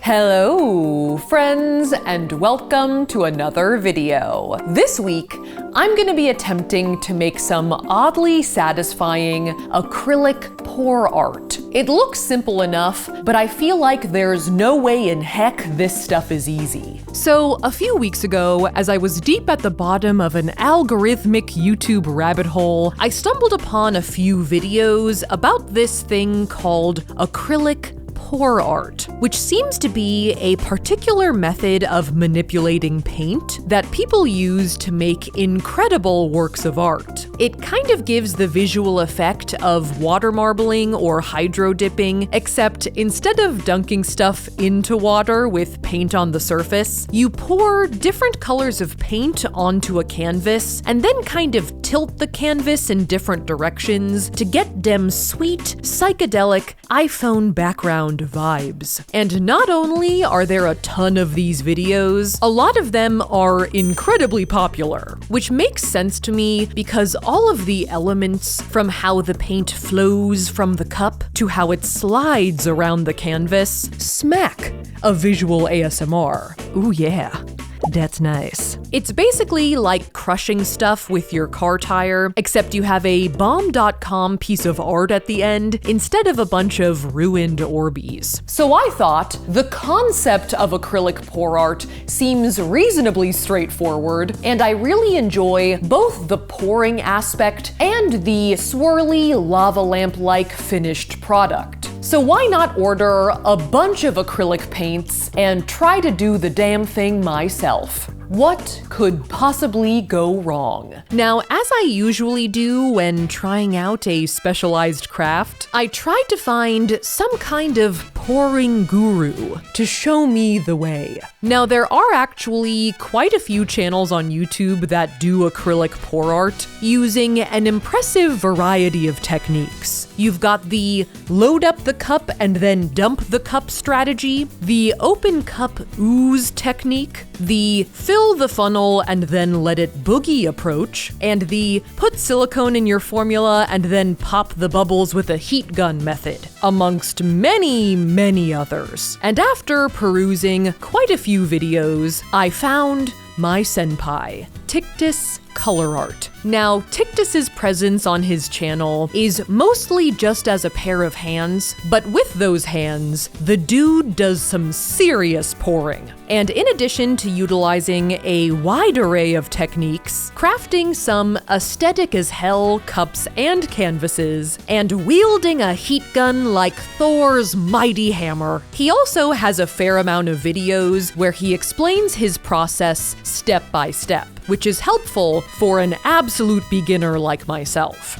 Hello, friends, and welcome to another video. This week, I'm gonna be attempting to make some oddly satisfying acrylic pour art. It looks simple enough, but I feel like there's no way in heck this stuff is easy. So, a few weeks ago, as I was deep at the bottom of an algorithmic YouTube rabbit hole, I stumbled upon a few videos about this thing called acrylic pour art, which seems to be a particular method of manipulating paint that people use to make incredible works of art. It kind of gives the visual effect of water marbling or hydro dipping, except instead of dunking stuff into water with paint on the surface, you pour different colors of paint onto a canvas and then kind of tilt the canvas in different directions to get them sweet, psychedelic iPhone background vibes. And not only are there a ton of these videos, a lot of them are incredibly popular, which makes sense to me because all of the elements, from how the paint flows from the cup to how it slides around the canvas, smack of visual ASMR. Ooh yeah. That's nice. It's basically like crushing stuff with your car tire, except you have a bomb.com piece of art at the end instead of a bunch of ruined Orbeez. So I thought the concept of acrylic pour art seems reasonably straightforward, and I really enjoy both the pouring aspect and the swirly lava lamp-like finished product. So why not order a bunch of acrylic paints and try to do the damn thing myself? What could possibly go wrong? Now, as I usually do when trying out a specialized craft, I tried to find some kind of pouring guru to show me the way. Now, there are actually quite a few channels on YouTube that do acrylic pour art using an impressive variety of techniques. You've got the load up the cup and then dump the cup strategy, the open cup ooze technique, the fill the funnel and then let it boogie approach, and the put silicone in your formula and then pop the bubbles with a heat gun method, amongst many others. And after perusing quite a few videos, I found my senpai, Tictus Color Art. Now, Tictus's presence on his channel is mostly just as a pair of hands, but with those hands, the dude does some serious pouring. And in addition to utilizing a wide array of techniques, crafting some aesthetic as hell cups and canvases, and wielding a heat gun like Thor's mighty hammer, he also has a fair amount of videos where he explains his process step by step, which is helpful for an absolute beginner like myself.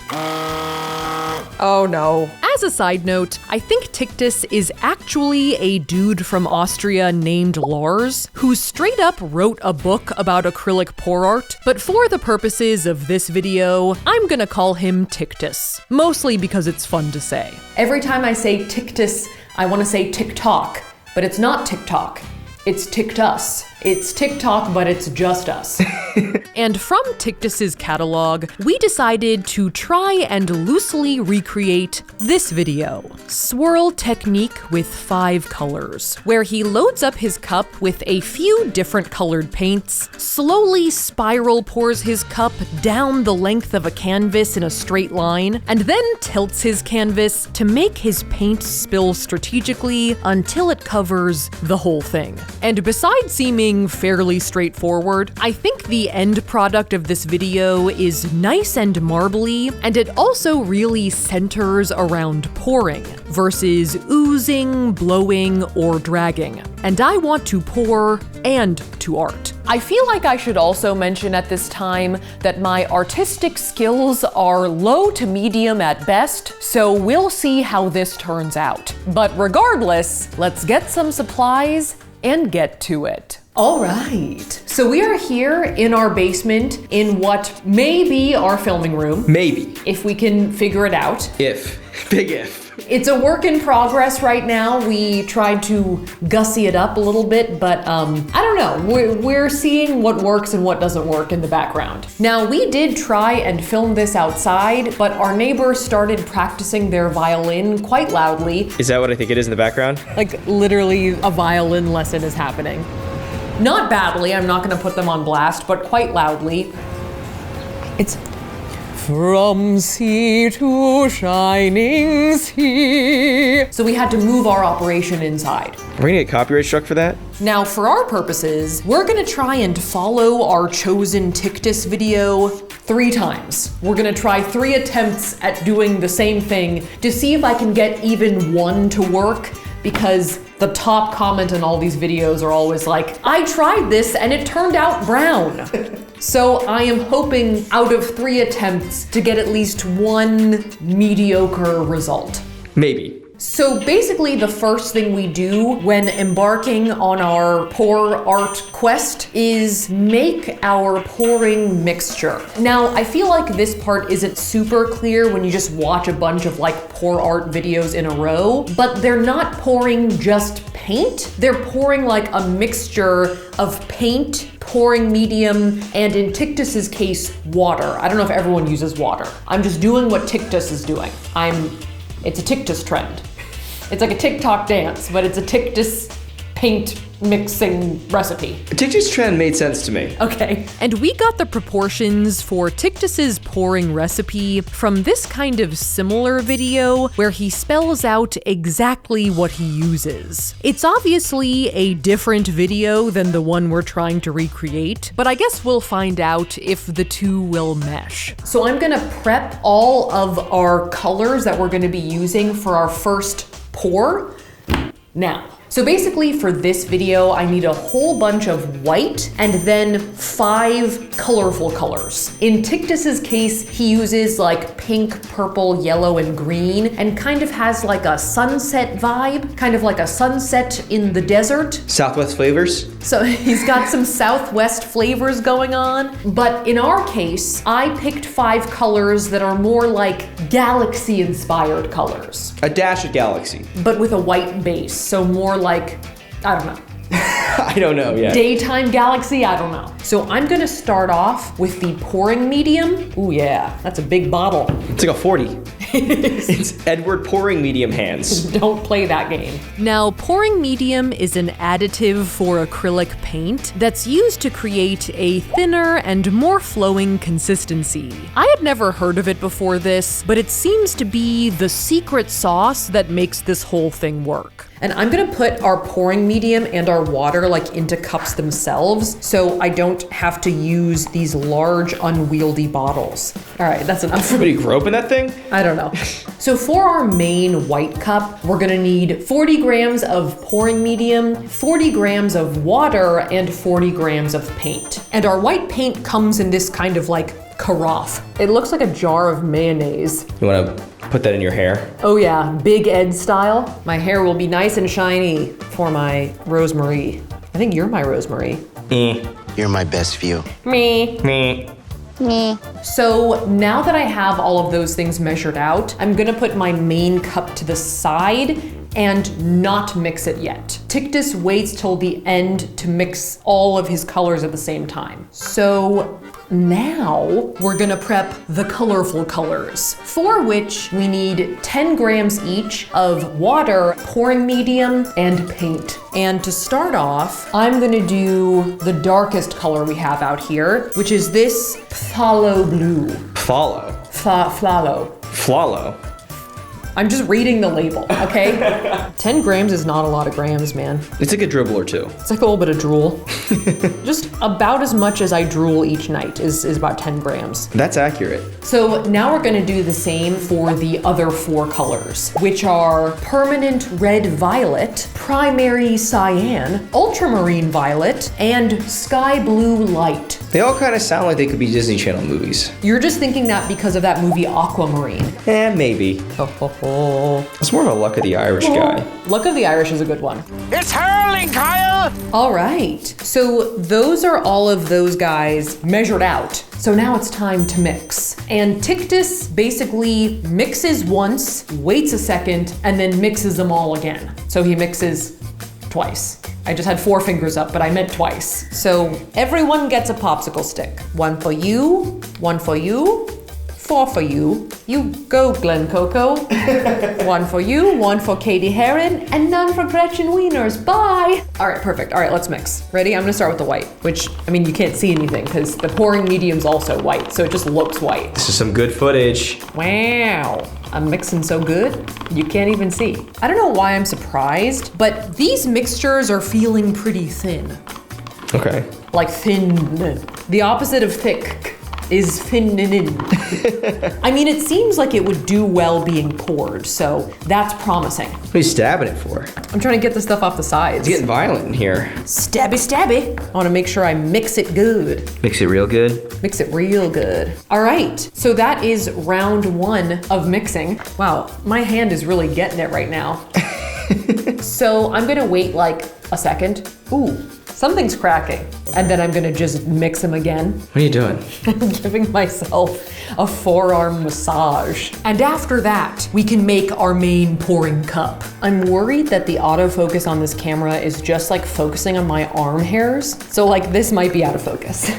Oh no. As a side note, I think Tictus is actually a dude from Austria named Lars, who straight up wrote a book about acrylic pour art, but for the purposes of this video, I'm gonna call him Tictus, mostly because it's fun to say. Every time I say Tictus, I wanna say TikTok, but it's not TikTok, it's Tictus. It's TikTok, but it's just us. And from Tictus's catalog, we decided to try and loosely recreate this video, Swirl Technique with 5 colors, where he loads up his cup with a few different colored paints, slowly spiral pours his cup down the length of a canvas in a straight line, and then tilts his canvas to make his paint spill strategically until it covers the whole thing. And besides seeming fairly straightforward, I think the end product of this video is nice and marbly, and it also really centers around pouring versus oozing, blowing, or dragging. And I want to pour and to art. I feel like I should also mention at this time that my artistic skills are low to medium at best, so we'll see how this turns out. But regardless, let's get some supplies and get to it. All right, so we are here in our basement in what may be our filming room. Maybe. If we can figure it out. If. Big if. It's a work in progress right now. We tried to gussy it up a little bit, but I don't know. We're seeing what works and what doesn't work in the background. Now, we did try and film this outside, but our neighbors started practicing their violin quite loudly. Is that what I think it is in the background? Like literally a violin lesson is happening. Not badly, I'm not gonna put them on blast, but quite loudly. It's from sea to shining sea. So we had to move our operation inside. Are we gonna get copyright struck for that? Now, for our purposes, we're gonna try and follow our chosen Tictus video 3 times. We're gonna try 3 attempts at doing the same thing to see if I can get even one to work, because the top comment in all these videos are always like, I tried this and it turned out brown. So I am hoping out of 3 attempts to get at least 1 mediocre result. Maybe. So basically the first thing we do when embarking on our pour art quest is make our pouring mixture. Now, I feel like this part isn't super clear when you just watch a bunch of like pour art videos in a row, but they're not pouring just paint. They're pouring like a mixture of paint, pouring medium, and in Tictus's case, water. I don't know if everyone uses water. I'm just doing what Tictus is doing. It's a Tictus trend. It's like a TikTok dance, but it's a Tictus paint mixing recipe. Tictus trend made sense to me. Okay. And we got the proportions for Tictus's pouring recipe from this kind of similar video where he spells out exactly what he uses. It's obviously a different video than the one we're trying to recreate, but I guess we'll find out if the two will mesh. So I'm gonna prep all of our colors that we're gonna be using for our first pour now. So basically for this video, I need a whole bunch of white and then 5 colorful colors. In Tictus's case, he uses like pink, purple, yellow, and green, and kind of has like a sunset vibe, kind of like a sunset in the desert. Southwest flavors? So he's got some Southwest flavors going on. But in our case, I picked 5 colors that are more like galaxy-inspired colors. A dash of galaxy. But with a white base, so more like, I don't know. I don't know yet. Daytime galaxy, I don't know. So I'm gonna start off with the pouring medium. Ooh yeah, that's a big bottle. It's like a 40. It's Edward pouring medium hands. Don't play that game. Now, pouring medium is an additive for acrylic paint that's used to create a thinner and more flowing consistency. I had never heard of it before this, but it seems to be the secret sauce that makes this whole thing work. And I'm gonna put our pouring medium and our water like into cups themselves, so I don't have to use these large unwieldy bottles. All right, that's enough. Somebody grew up in that thing? I don't know. So for our main white cup, we're gonna need 40 grams of pouring medium, 40 grams of water, and 40 grams of paint. And our white paint comes in this kind of like carafe. It looks like a jar of mayonnaise. You wanna put that in your hair? Oh yeah, Big Ed style. My hair will be nice and shiny for my Rosemary. I think you're my Rosemary. You're my best view. Me. Me. Me. So now that I have all of those things measured out, I'm gonna put my main cup to the side and not mix it yet. Tictus waits till the end to mix all of his colors at the same time. So now we're gonna prep the colorful colors, for which we need 10 grams each of water, pouring medium, and paint. And to start off, I'm gonna do the darkest color we have out here, which is this phthalo blue. Follow. Phthalo. Flalo. I'm just reading the label, okay? 10 grams is not a lot of grams, man. It's like a dribble or two. It's like a little bit of drool. Just about as much as I drool each night is about 10 grams. That's accurate. So now we're gonna do the same for the other 4 colors, which are permanent red violet, primary cyan, ultramarine violet, and sky blue light. They all kind of sound like they could be Disney Channel movies. You're just thinking that because of that movie Aquamarine. Maybe. Ho, ho, ho. beautiful. It's more of a Luck of the Irish guy. Luck of the Irish is a good one. It's hurling, Kyle! All right, so those are all of those guys measured out. So now it's time to mix. And Tictus basically mixes once, waits a second, and then mixes them all again. So he mixes twice. I just had 4 fingers up, but I meant twice. So everyone gets a popsicle stick. 1 for you, 1 for you, 4 for you. You go, Glen Coco. 1 for you, 1 for Katie Heron, and none for Gretchen Wieners. Bye. All right, perfect. All right, let's mix. Ready? I'm gonna start with the white, which, I mean, you can't see anything because the pouring medium's also white, so it just looks white. This is some good footage. Wow, I'm mixing so good, you can't even see. I don't know why I'm surprised, but these mixtures are feeling pretty thin. Okay. Like thin. The opposite of thick is thin. I mean, it seems like it would do well being poured, so that's promising. What are you stabbing it for? I'm trying to get the stuff off the sides. It's getting violent in here. Stabby, stabby. I want to make sure I mix it good. Mix it real good. Mix it real good. All right, so that is round 1 of mixing. Wow, my hand is really getting it right now. So I'm gonna wait like a second. Ooh, something's cracking. And then I'm gonna just mix them again. What are you doing? I'm giving myself a forearm massage. And after that, we can make our main pouring cup. I'm worried that the autofocus on this camera is just like focusing on my arm hairs. So like this might be out of focus.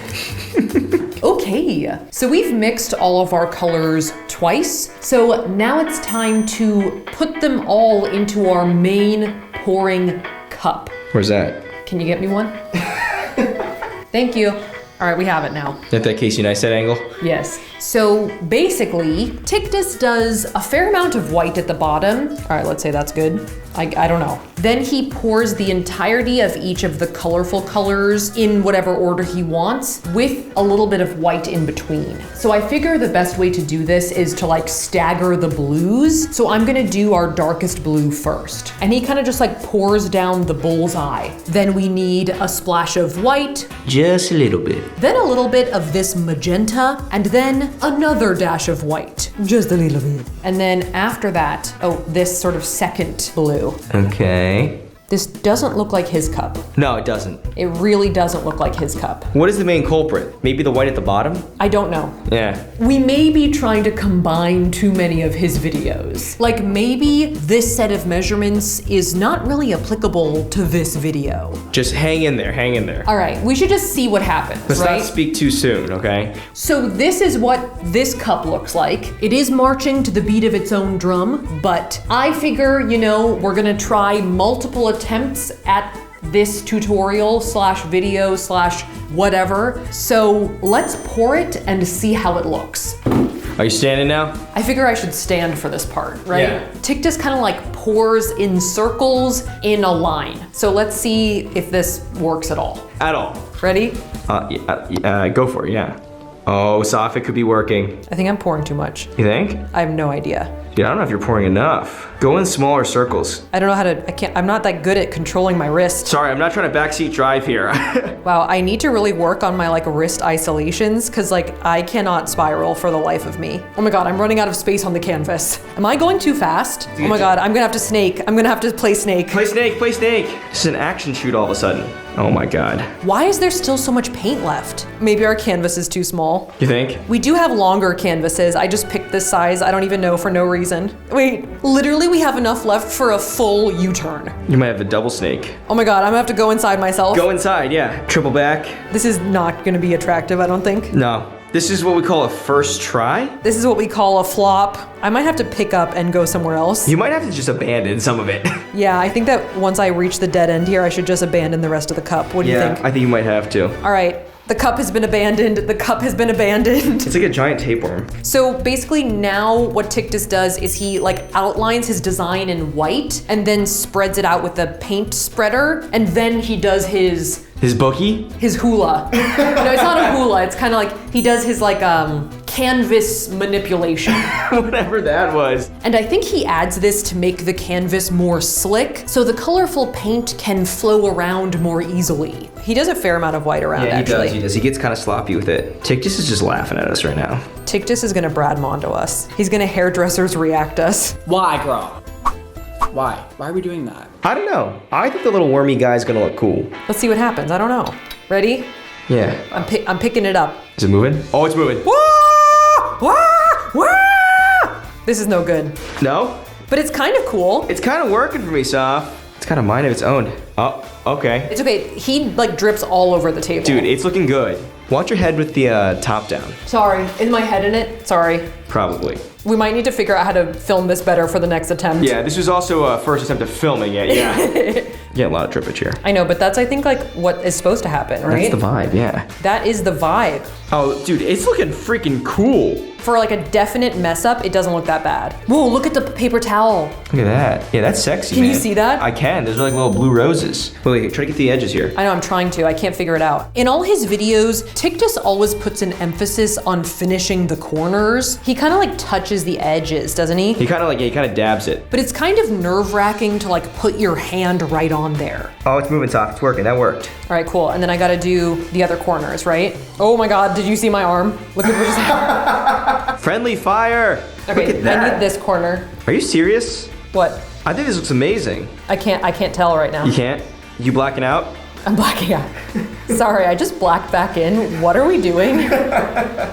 Okay, so we've mixed all of our colors twice. So now it's time to put them all into our main pouring cup. Where's that? Can you get me one? Thank you. All right, we have it now. At that Casey Neistat angle? Yes. So basically, Tictus does a fair amount of white at the bottom. All right, let's say that's good. I don't know. Then he pours the entirety of each of the colorful colors in whatever order he wants with a little bit of white in between. So I figure the best way to do this is to like stagger the blues. So I'm gonna do our darkest blue first. And he kind of just like pours down the bullseye. Then we need a splash of white. Just a little bit. Then a little bit of this magenta, and then another dash of white. Just a little bit. And then after that, oh, this sort of second blue. Okay. This doesn't look like his cup. No, it doesn't. It really doesn't look like his cup. What is the main culprit? Maybe the white at the bottom? I don't know. Yeah. We may be trying to combine too many of his videos. Like maybe this set of measurements is not really applicable to this video. Just hang in there, hang in there. All right, we should just see what happens, Let's right? not speak too soon, okay? So this is what this cup looks like. It is marching to the beat of its own drum, but I figure, you know, we're gonna try multiple attempts at this tutorial slash video slash whatever. So let's pour it and see how it looks. Are you standing now? I figure I should stand for this part, right? Yeah. Tictus kind of like pours in circles in a line. So let's see if this works at all. At all. Ready? Go for it, yeah. Oh, Soph, it could be working. I think I'm pouring too much. You think? I have no idea. Dude, I don't know if you're pouring enough. Go in smaller circles. I don't know how to, I'm not that good at controlling my wrist. Sorry, I'm not trying to backseat drive here. Wow, I need to really work on my like wrist isolations because like I cannot spiral for the life of me. Oh my God, I'm running out of space on the canvas. Am I going too fast? Oh my God, I'm gonna have to snake. I'm gonna have to play snake. Play snake, play snake. This is an action shoot all of a sudden. Oh my God. Why is there still so much paint left? Maybe our canvas is too small. You think? We do have longer canvases. I just picked this size. I don't even know for no reason. Wait, literally we have enough left for a full U-turn. You might have a double snake. Oh my God, I'm gonna have to go inside myself. Go inside, yeah. Triple back. This is not gonna be attractive, I don't think. No. This is what we call a first try? This is what we call a flop. I might have to pick up and go somewhere else. You might have to just abandon some of it. Yeah, I think that once I reach the dead end here, I should just abandon the rest of the cup. What do you think? I think you might have to. All right, the cup has been abandoned. The cup has been abandoned. It's like a giant tapeworm. So basically now what Tictus does is he like outlines his design in white and then spreads it out with the paint spreader. And then he does his bookie? His hula. No, it's not a hula. It's kind of like, he does his like canvas manipulation. Whatever that was. And I think he adds this to make the canvas more slick, so the colorful paint can flow around more easily. He does a fair amount of white around, Yeah, actually. he does. He gets kind of sloppy with it. Tictus is just laughing at us right now. Tictus is gonna Brad Mondo us. He's gonna hairdressers react us. Why, girl? Why? Why are we doing that? I don't know. I think the little wormy guy's gonna look cool. Let's see what happens. I don't know. Ready? Yeah. I'm picking it up. Is it moving? Oh, it's moving. Wah! Wah! Wah! This is no good. No? But it's kind of cool. It's kind of working for me, Soph. It's got a mind of its own. Oh, okay. It's okay. He like drips all over the table. Dude, it's looking good. Watch your head with the top down. Sorry. Is my head in it? Sorry. Probably. We might need to figure out how to film this better for the next attempt. Yeah, this was also a first attempt at filming it, yeah. Yeah, a lot of drippage here. I know, but that's, I think, like, what is supposed to happen, right? That's the vibe, yeah. That is the vibe. Oh, dude, it's looking freaking cool. For, like, a definite mess up, it doesn't look that bad. Whoa, look at the paper towel. Look at that. Yeah, that's sexy, Can man. you see that? I can. There's like little blue roses. Wait, try to get the edges here. I know, I'm trying to. I can't figure it out. In all his videos, Tictus always puts an emphasis on finishing the corners. He kind of, like, touches the edges, doesn't he? He kind of dabs it. But it's kind of nerve-wracking to, like, put your hand right on there. Oh, it's moving, Soph. It's working. That worked. All right, cool. And then I gotta do the other corners, right? Oh my God, did you see my arm? Look at what just happened. Friendly fire. Okay, Look at that. I need this corner. Are you serious? What? I think this looks amazing. I can't tell right now. You can't? You blacking out? I'm blacking out. Sorry, I just blacked back in. What are we doing?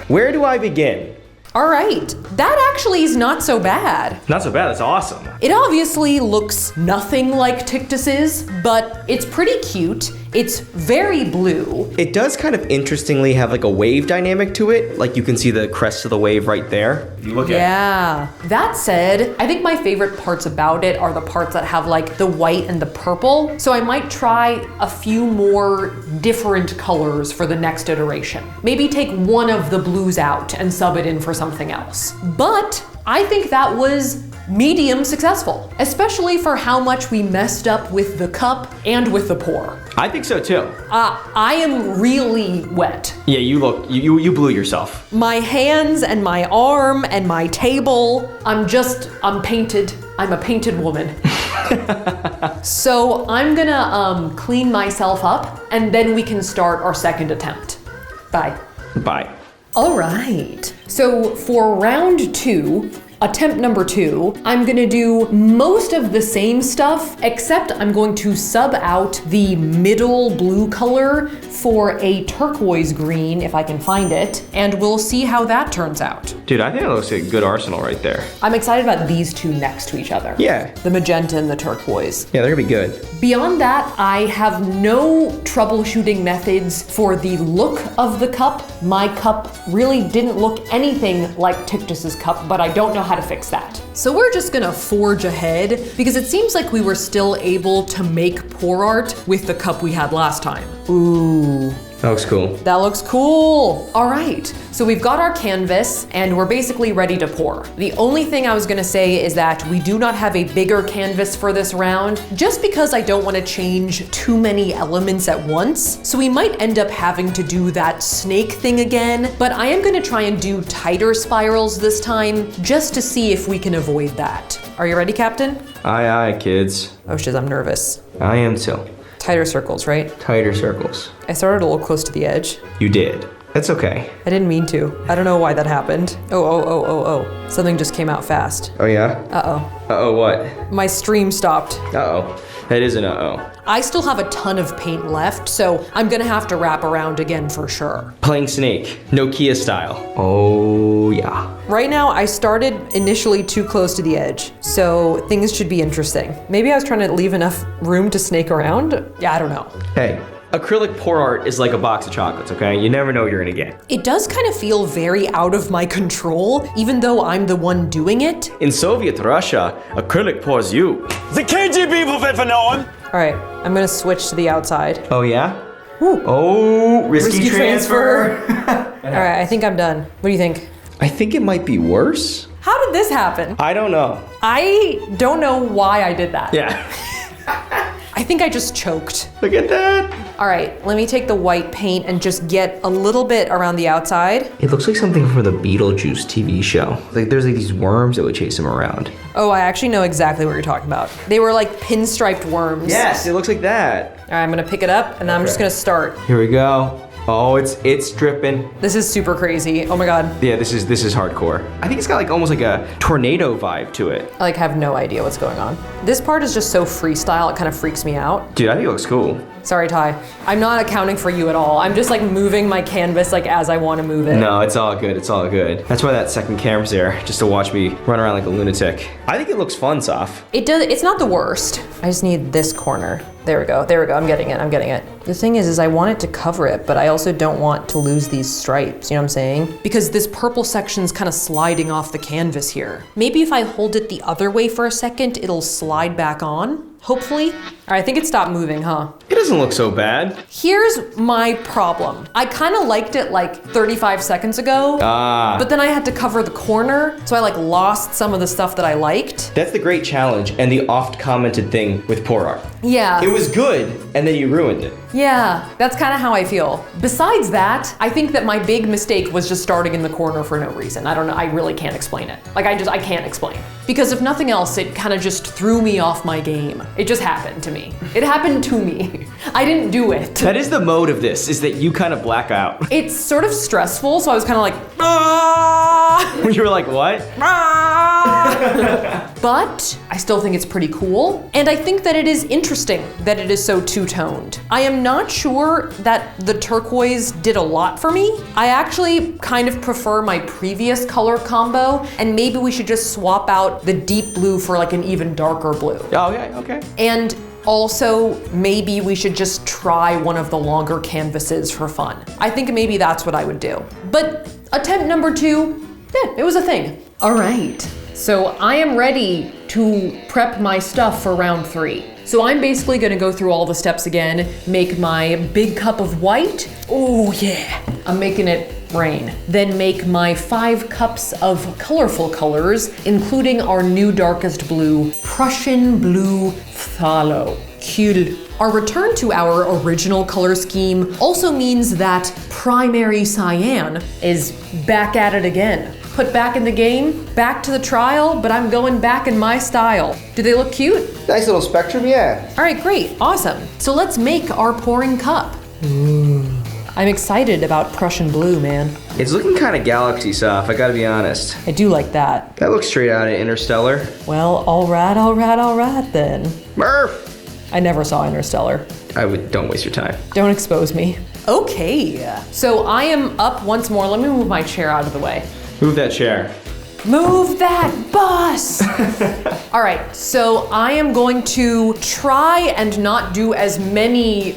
Where do I begin? All right, that actually is not so bad. Not so bad. That's awesome. It obviously looks nothing like Tictus's, but it's pretty cute. It's very blue. It does kind of interestingly have like a wave dynamic to it. Like you can see the crest of the wave right there. You look at it. Yeah. That said, I think my favorite parts about it are the parts that have like the white and the purple. So I might try a few more different colors for the next iteration. Maybe take one of the blues out and sub it in for something else. But I think that was medium successful, especially for how much we messed up with the cup and with the pour. I think so too. I am really wet. Yeah, you blew yourself. My hands and my arm and my table, I'm painted. I'm a painted woman. So I'm gonna clean myself up and then we can start our second attempt. Bye. Bye. All right, so for round 2, attempt number 2, I'm gonna do most of the same stuff, except I'm going to sub out the middle blue color for a turquoise green, if I can find it, and we'll see how that turns out. Dude, I think it looks like a good arsenal right there. I'm excited about these two next to each other. Yeah. The magenta and the turquoise. Yeah, they're gonna be good. Beyond that, I have no troubleshooting methods for the look of the cup. My cup really didn't look anything like Tictus's cup, but I don't know how to fix that. So we're just gonna forge ahead because it seems like we were still able to make pour art with the cup we had last time. Ooh. That looks cool. That looks cool. All right, so we've got our canvas and we're basically ready to pour. The only thing I was gonna say is that we do not have a bigger canvas for this round, just because I don't wanna change too many elements at once. So we might end up having to do that snake thing again, but I am gonna try and do tighter spirals this time, just to see if we can avoid that. Are you ready, Captain? Aye, aye, kids. Oh shiz, I'm nervous. I am too. Tighter circles, right? Tighter circles. I started a little close to the edge. You did. That's okay. I didn't mean to. I don't know why that happened. Oh. Something just came out fast. Oh yeah? Uh-oh. Uh-oh what? My stream stopped. Uh-oh. That is an uh-oh. I still have a ton of paint left, so I'm gonna have to wrap around again for sure. Playing Snake. Nokia style. Oh yeah. Right now, I started initially too close to the edge, so things should be interesting. Maybe I was trying to leave enough room to snake around? Yeah, I don't know. Hey, acrylic pour art is like a box of chocolates, okay? You never know what you're gonna get. It does kind of feel very out of my control, even though I'm the one doing it. In Soviet Russia, acrylic pours you. The KGB will vernoen. All right, I'm gonna switch to the outside. Oh yeah? Woo. Oh, risky transfer. All right, I think I'm done. What do you think? I think it might be worse. How did this happen? I don't know. I don't know why I did that. Yeah. I think I just choked. Look at that. All right, let me take the white paint and just get a little bit around the outside. It looks like something from the Beetlejuice TV show. Like there's like these worms that would chase him around. Oh, I actually know exactly what you're talking about. They were like pinstriped worms. Yes, it looks like that. All right, I'm gonna pick it up and I'm just gonna start. Here we go. Oh, it's dripping. This is super crazy. Oh my God. Yeah, this is hardcore. I think it's got like almost like a tornado vibe to it. I like have no idea what's going on. This part is just so freestyle, it kind of freaks me out. Dude, I think it looks cool. Sorry, Ty. I'm not accounting for you at all. I'm just like moving my canvas like as I want to move it. No, it's all good. It's all good. That's why that second camera's there, just to watch me run around like a lunatic. I think it looks fun, Saf. It does. It's not the worst. I just need this corner. There we go. There we go. I'm getting it. I'm getting it. The thing is I want it to cover it, but I also don't want to lose these stripes. You know what I'm saying? Because this purple section's kind of sliding off the canvas here. Maybe if I hold it the other way for a second, it'll slide back on. Hopefully. All right, I think it stopped moving, huh? It doesn't look so bad. Here's my problem. I kind of liked it like 35 seconds ago, but then I had to cover the corner, so I like lost some of the stuff that I liked. That's the great challenge and the oft commented thing with pour art. Yeah. It was good, and then you ruined it. Yeah, that's kind of how I feel. Besides that, I think that my big mistake was just starting in the corner for no reason. I don't know, I really can't explain it. Like I can't explain. Because if nothing else, it kind of just threw me off my game. It just happened to me. It happened to me. I didn't do it. That is the mode of this, is that you kind of black out. It's sort of stressful, so I was kind of like, ah! You were like, what? But I still think it's pretty cool. And I think that it is interesting that it is so two-toned. I am not sure that the turquoise did a lot for me. I actually kind of prefer my previous color combo, and maybe we should just swap out the deep blue for like an even darker blue. Oh, yeah, okay. And also, maybe we should just try one of the longer canvases for fun. I think maybe that's what I would do. But attempt number 2, yeah, it was a thing. All right, so I am ready to prep my stuff for round 3. So I'm basically gonna go through all the steps again, make my big cup of white. Oh yeah, I'm making it rain. Then make my 5 cups of colorful colors, including our new darkest blue, Prussian blue phthalo. Cool. Our return to our original color scheme also means that primary cyan is back at it again. Put back in the game, back to the trial, but I'm going back in my style. Do they look cute? Nice little spectrum, yeah. All right, great, awesome. So let's make our pouring cup. I'm excited about Prussian blue, man. It's looking kind of galaxy soft, I gotta be honest. I do like that. That looks straight out of Interstellar. Well, all right then. Murph! I never saw Interstellar. Don't waste your time. Don't expose me. Okay, so I am up once more. Let me move my chair out of the way. Move that chair. Move that bus! All right, so I am going to try and not do as many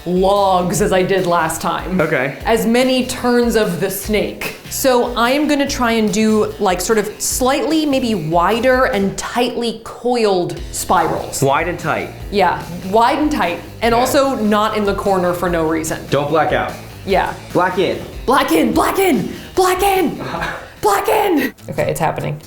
logs as I did last time. Okay. As many turns of the snake. So I am gonna try and do like sort of slightly maybe wider and tightly coiled spirals. Wide and tight. Yeah, wide and tight, and also not in the corner for no reason. Don't black out. Yeah. Black in. Black in, black in, black in, black in. Okay, it's happening.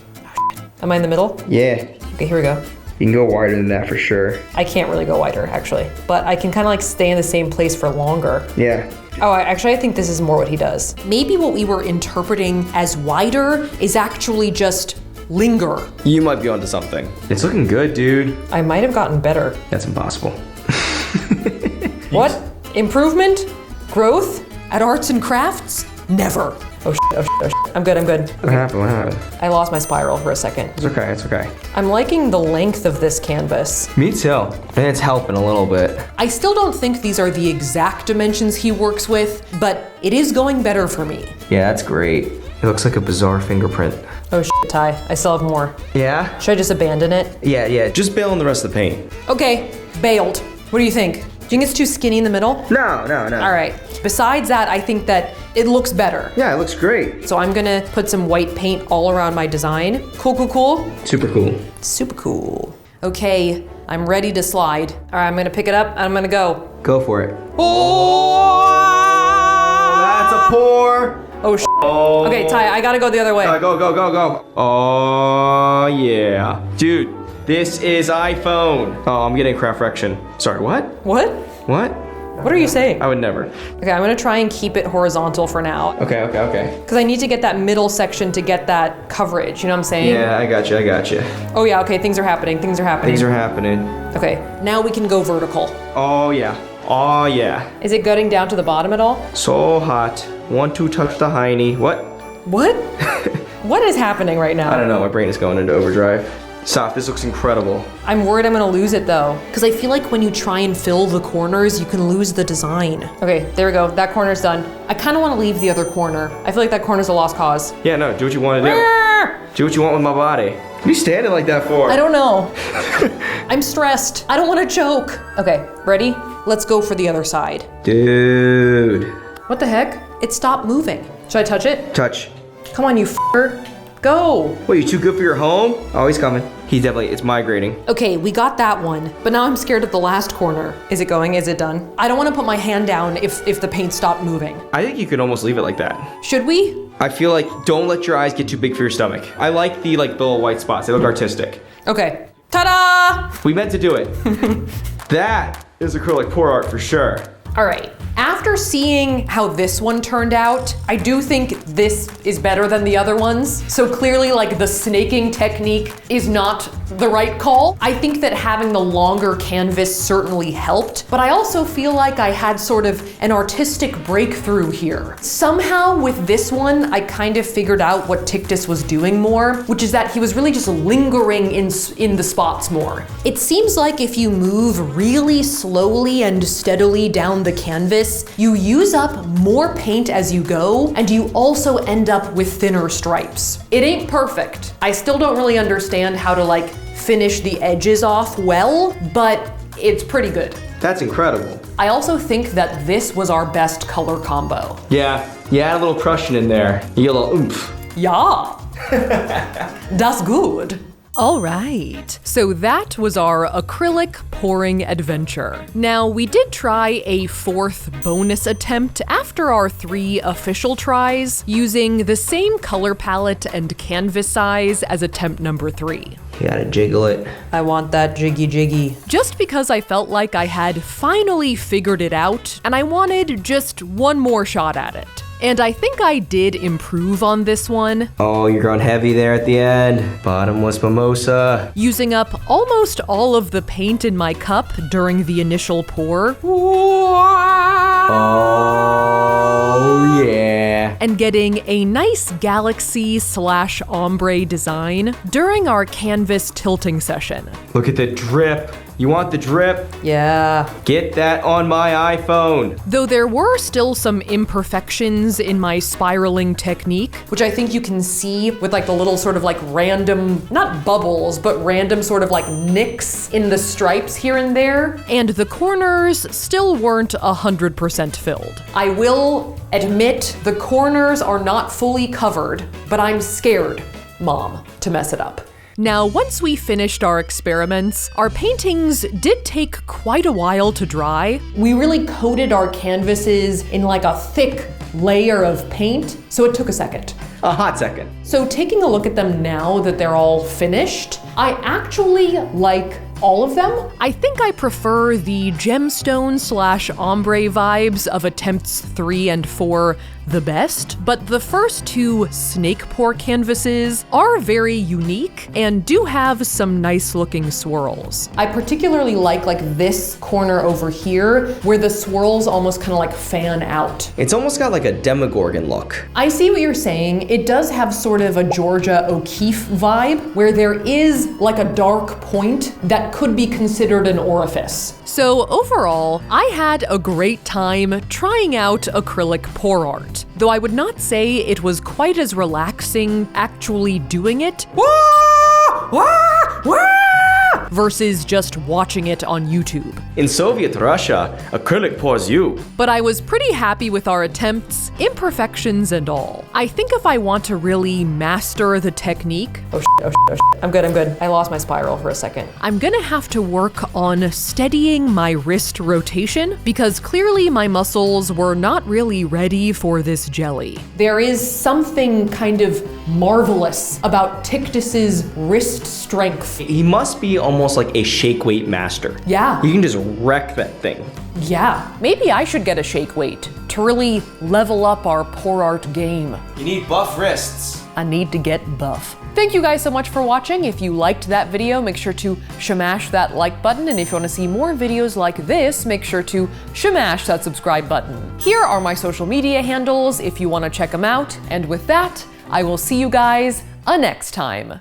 Am I in the middle? Yeah. Okay, here we go. You can go wider than that for sure. I can't really go wider, actually. But I can kind of like stay in the same place for longer. Yeah. Oh, actually, I think this is more what he does. Maybe what we were interpreting as wider is actually just linger. You might be onto something. It's looking good, dude. I might have gotten better. That's impossible. What? Improvement? Growth? At arts and crafts? Never. Oh shit, oh shit, oh shit. I'm good, I'm good. What happened? What happened? I lost my spiral for a second. It's okay, it's okay. I'm liking the length of this canvas. Me too. And it's helping a little bit. I still don't think these are the exact dimensions he works with, but it is going better for me. Yeah, that's great. It looks like a bizarre fingerprint. Oh shit, Ty, I still have more. Yeah? Should I just abandon it? Yeah. Just bail on the rest of the paint. Okay, bailed. What do you think? Do you think it's too skinny in the middle? No. All right. Besides that, I think that it looks better. Yeah, it looks great. So I'm gonna put some white paint all around my design. Cool. Super cool. Super cool. Okay, I'm ready to slide. All right, I'm gonna pick it up and I'm gonna go. Go for it. Oh! That's a pour. Oh, sh**. Oh. Okay, Ty, I gotta go the other way. Go. Oh, yeah. Dude, this is iPhone. Oh, I'm getting craft fraction. Sorry, what? What? What? What are you saying? I would never. Okay, I'm gonna try and keep it horizontal for now. Okay. Because I need to get that middle section to get that coverage, you know what I'm saying? Yeah, I got you. Oh yeah, okay, things are happening. Things are happening. Okay, now we can go vertical. Oh, yeah. Oh yeah. Is it gutting down to the bottom at all? So hot. Want to touch the hiney. What? What? What is happening right now? I don't know, my brain is going into overdrive. Soph, this looks incredible. I'm worried I'm gonna lose it though. Because I feel like when you try and fill the corners, you can lose the design. Okay, there we go. That corner's done. I kind of want to leave the other corner. I feel like that corner's a lost cause. Yeah, no, do what you want to do. Do what you want with my body. What are you standing like that for? I don't know. I'm stressed. I don't want to choke. Okay, ready? Let's go for the other side. Dude. What the heck? It stopped moving. Should I touch it? Touch. Come on, you f***er. Go. What, you too good for your home? Oh, he's coming. He's definitely, it's migrating. Okay, we got that one, but now I'm scared of the last corner. Is it going? Is it done? I don't want to put my hand down if the paint stopped moving. I think you could almost leave it like that. Should we? I feel like don't let your eyes get too big for your stomach. I like the little white spots. They look artistic. Okay. Ta-da! We meant to do it. That is acrylic pour art for sure. All right. After seeing how this one turned out, I do think this is better than the other ones. So clearly, like, the snaking technique is not the right call. I think that having the longer canvas certainly helped, but I also feel like I had sort of an artistic breakthrough here. Somehow with this one, I kind of figured out what Tictus was doing more, which is that he was really just lingering in the spots more. It seems like if you move really slowly and steadily down the canvas, you use up more paint as you go, and you also end up with thinner stripes. It ain't perfect. I still don't really understand how to like finish the edges off well, but it's pretty good. That's incredible. I also think that this was our best color combo. Yeah, you add a little Prussian in there. You get a little oomph. Yeah. That's good. All right, so that was our acrylic pouring adventure. Now, we did try a fourth bonus attempt after our 3 official tries, using the same color palette and canvas size as attempt number 3. You gotta jiggle it. I want that jiggy. Just because I felt like I had finally figured it out, and I wanted just one more shot at it. And I think I did improve on this one. Oh, you're going heavy there at the end. Bottomless mimosa. Using up almost all of the paint in my cup during the initial pour. Oh, yeah. And getting a nice galaxy/ombre design during our canvas tilting session. Look at the drip. You want the drip? Yeah. Get that on my iPhone. Though there were still some imperfections in my spiraling technique, Which I think you can see with like the little sort of like random, not bubbles, but random sort of like nicks in the stripes here and there. and the corners still weren't 100% filled. I will admit the corners are not fully covered, but I'm scared, Mom, to mess it up. Now, once we finished our experiments, our paintings did take quite a while to dry. We really coated our canvases in like a thick layer of paint, so it took a second. A hot second. So taking a look at them now that they're all finished, I actually like all of them. I think I prefer the gemstone/ombre vibes of attempts 3 and 4 the best, but the first 2 snake pour canvases are very unique and do have some nice looking swirls. I particularly like this corner over here where the swirls almost kind of like fan out. It's almost got like a Demogorgon look. I see what you're saying. It does have sort of a Georgia O'Keeffe vibe where there is like a dark point that could be considered an orifice. So overall, I had a great time trying out acrylic pour art, though I would not say it was quite as relaxing actually doing it versus just watching it on YouTube. In Soviet Russia, acrylic pours you. But I was pretty happy with our attempts, imperfections and all. I think if I want to really master the technique, Oh shit. I'm good. I lost my spiral for a second. I'm gonna have to work on steadying my wrist rotation because clearly my muscles were not really ready for this jelly. There is something kind of marvelous about Tictus's wrist strength. He must be almost like a shake weight master. Yeah. You can just wreck that thing. Yeah. Maybe I should get a shake weight to really level up our pour art game. You need buff wrists. I need to get buff. Thank you guys so much for watching. If you liked that video, make sure to shamash that like button. And if you want to see more videos like this, make sure to shamash that subscribe button. Here are my social media handles if you want to check them out. And with that, I will see you guys next time.